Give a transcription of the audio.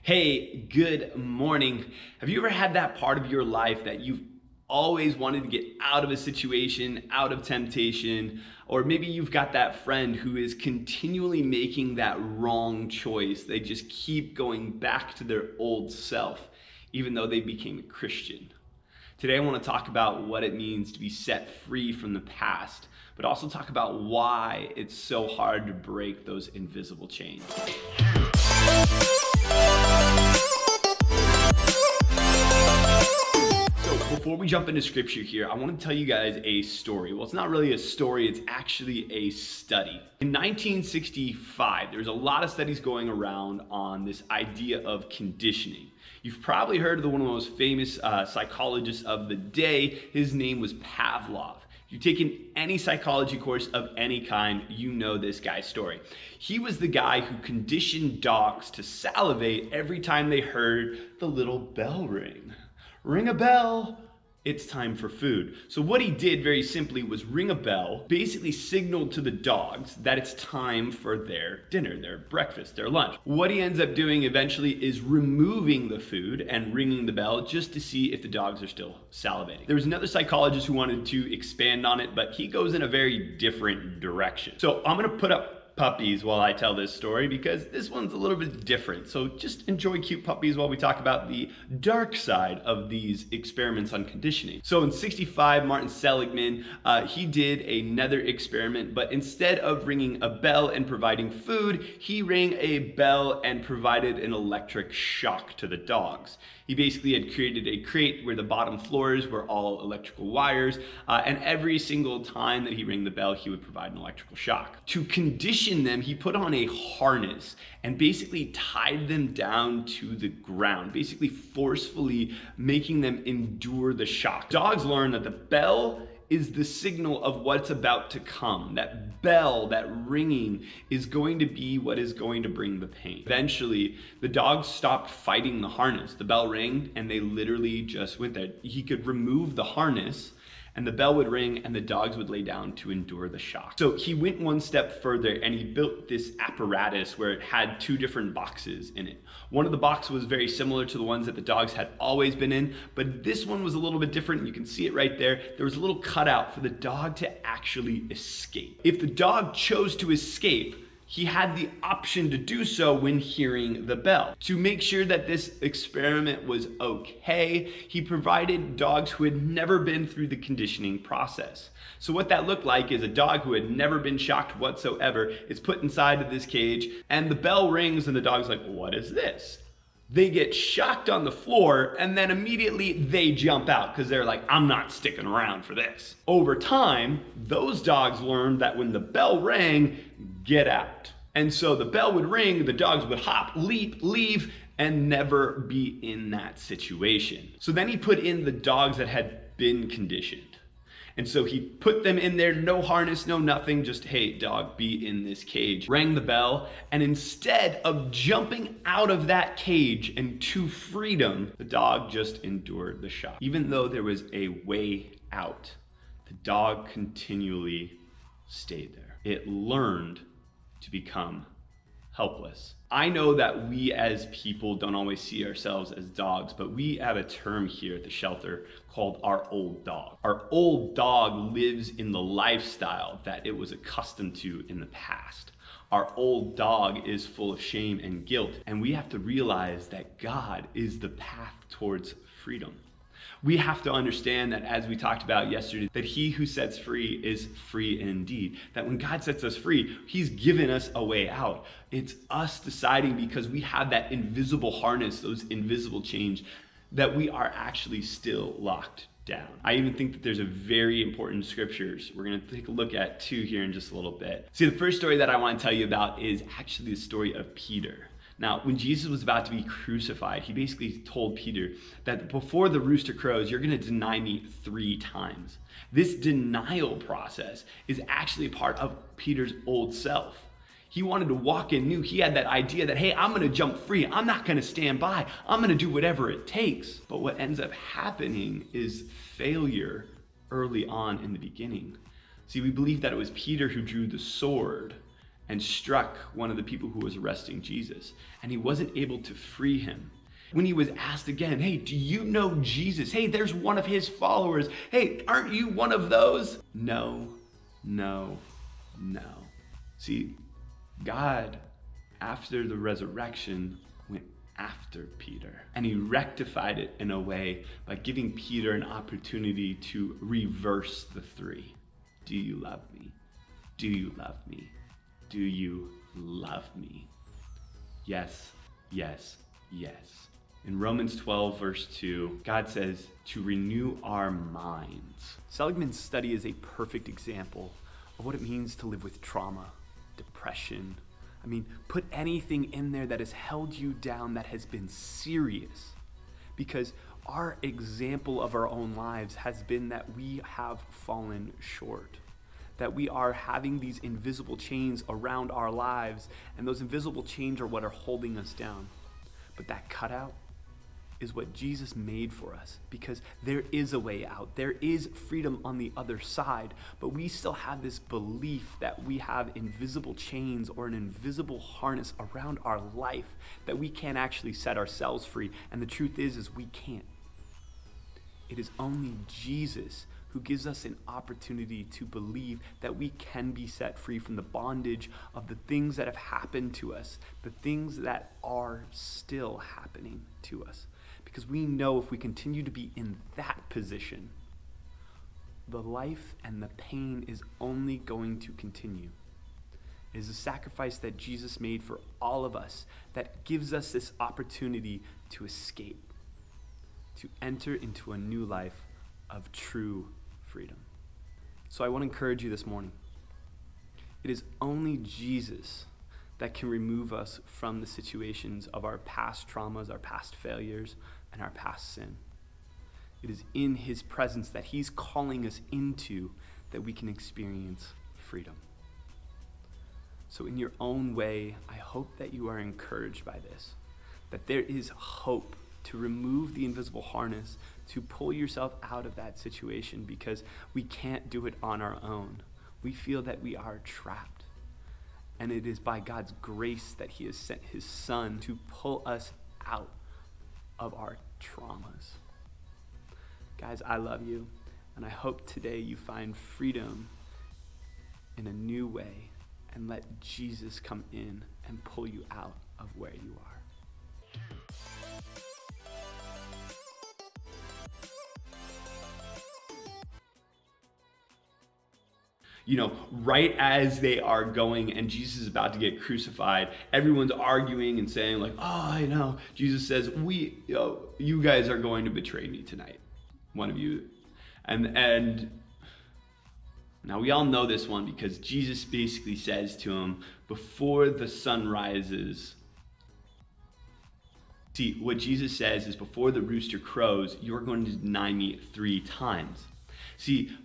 Hey, good morning. Have you ever had that part of your life that you've always wanted to get out of a situation, out of temptation, or maybe you've got that friend who is continually making that wrong choice. They just keep going back to their old self, even though they became a Christian. Today, I want to talk about what it means to be set free from the past, but also talk about why it's so hard to break those invisible chains. Before we jump into scripture here, I want to tell you guys a story. Well, it's not really a story, it's actually a study. In 1965, there was a lot of studies going around on this idea of conditioning. You've probably heard of one of the most famous psychologists of the day. His name was Pavlov. If you've taken any psychology course of any kind, you know this guy's story. He was the guy who conditioned dogs to salivate every time they heard the little bell ring. Ring a bell, it's time for food. So what he did very simply was ring a bell, basically signaled to the dogs that it's time for their dinner, their breakfast, their lunch. What he ends up doing eventually is removing the food and ringing the bell just to see if the dogs are still salivating. There was another psychologist who wanted to expand on it, but he goes in a very different direction. So I'm gonna put up puppies while I tell this story because this one's a little bit different. So just enjoy cute puppies while we talk about the dark side of these experiments on conditioning. So in 65, Martin Seligman, he did another experiment, but instead of ringing a bell and providing food, he rang a bell and provided an electric shock to the dogs. He basically had created a crate where the bottom floors were all electrical wires, and every single time that he rang the bell, he would provide an electrical shock. To condition them, he put on a harness and basically tied them down to the ground, basically forcefully making them endure the shock. Dogs learn that the bell is the signal of what's about to come. That bell, that ringing, is going to be what is going to bring the pain. Eventually, the dogs stopped fighting the harness. The bell rang and they literally just went there. He could remove the harness and the bell would ring and the dogs would lay down to endure the shock. So he went one step further and he built this apparatus where it had two different boxes in it. One of the boxes was very similar to the ones that the dogs had always been in, but this one was a little bit different. You can see it right there. There was a little cutout for the dog to actually escape. If the dog chose to escape, he had the option to do so when hearing the bell. To make sure that this experiment was okay, he provided dogs who had never been through the conditioning process. So what that looked like is a dog who had never been shocked whatsoever is put inside of this cage and the bell rings and the dog's like, what is this? They get shocked on the floor and then immediately they jump out because they're like, I'm not sticking around for this. Over time, those dogs learned that when the bell rang, get out. And so the bell would ring, the dogs would hop, leap, leave, and never be in that situation. So then he put in the dogs that had been conditioned. And so he put them in there, no harness, no nothing, just, hey, dog, be in this cage. Rang the bell, and instead of jumping out of that cage and to freedom, the dog just endured the shock. Even though there was a way out, the dog continually stayed there. It learned to become helpless. I know that we as people don't always see ourselves as dogs, but we have a term here at the shelter called our old dog. Our old dog lives in the lifestyle that it was accustomed to in the past. Our old dog is full of shame and guilt, and we have to realize that God is the path towards freedom. We have to understand that, as we talked about yesterday, that he who sets free is free indeed. That when God sets us free, he's given us a way out. It's us deciding, because we have that invisible harness, those invisible chains, that we are actually still locked down. I even think that there's a very important scriptures. We're going to take a look at two here in just a little bit. See, the first story that I want to tell you about is actually the story of Peter. Now, when Jesus was about to be crucified, he basically told Peter that before the rooster crows, you're going to deny me 3 times. This denial process is actually part of Peter's old self. He wanted to walk in new. He had that idea that, hey, I'm going to jump free. I'm not going to stand by. I'm going to do whatever it takes. But what ends up happening is failure early on in the beginning. See, we believe that it was Peter who drew the sword and struck one of the people who was arresting Jesus, and he wasn't able to free him. When he was asked again, hey, do you know Jesus? Hey, there's one of his followers. Hey, aren't you one of those? No, no, no. See, God, after the resurrection, went after Peter, and he rectified it in a way by giving Peter an opportunity to reverse the three. Do you love me? Do you love me? Do you love me? Yes, yes, yes. In Romans 12, verse 2, God says to renew our minds. Seligman's study is a perfect example of what it means to live with trauma, depression. I mean, put anything in there that has held you down, that has been serious. Because our example of our own lives has been that we have fallen short. That we are having these invisible chains around our lives, and those invisible chains are what are holding us down. But that cutout is what Jesus made for us, because there is a way out. There is freedom on the other side, but we still have this belief that we have invisible chains or an invisible harness around our life that we can't actually set ourselves free. And the truth is we can't. It is only Jesus who gives us an opportunity to believe that we can be set free from the bondage of the things that have happened to us, the things that are still happening to us. Because we know if we continue to be in that position, the life and the pain is only going to continue. It is a sacrifice that Jesus made for all of us that gives us this opportunity to escape, to enter into a new life of true freedom. So I want to encourage you this morning. It is only Jesus that can remove us from the situations of our past traumas, our past failures, and our past sin. It is in his presence that he's calling us into that we can experience freedom. So in your own way, I hope that you are encouraged by this, that there is hope to remove the invisible harness, to pull yourself out of that situation, because we can't do it on our own. We feel that we are trapped. And it is by God's grace that he has sent his son to pull us out of our traumas. Guys, I love you, and I hope today you find freedom in a new way and let Jesus come in and pull you out of where you are. You know, right as they are going and Jesus is about to get crucified, everyone's arguing and saying like, oh, I know. Jesus says, you guys are going to betray me tonight. One of you. And now we all know this one because Jesus basically says to him, before the sun rises. See, what Jesus says is before the rooster crows, you're going to deny me 3 times. See,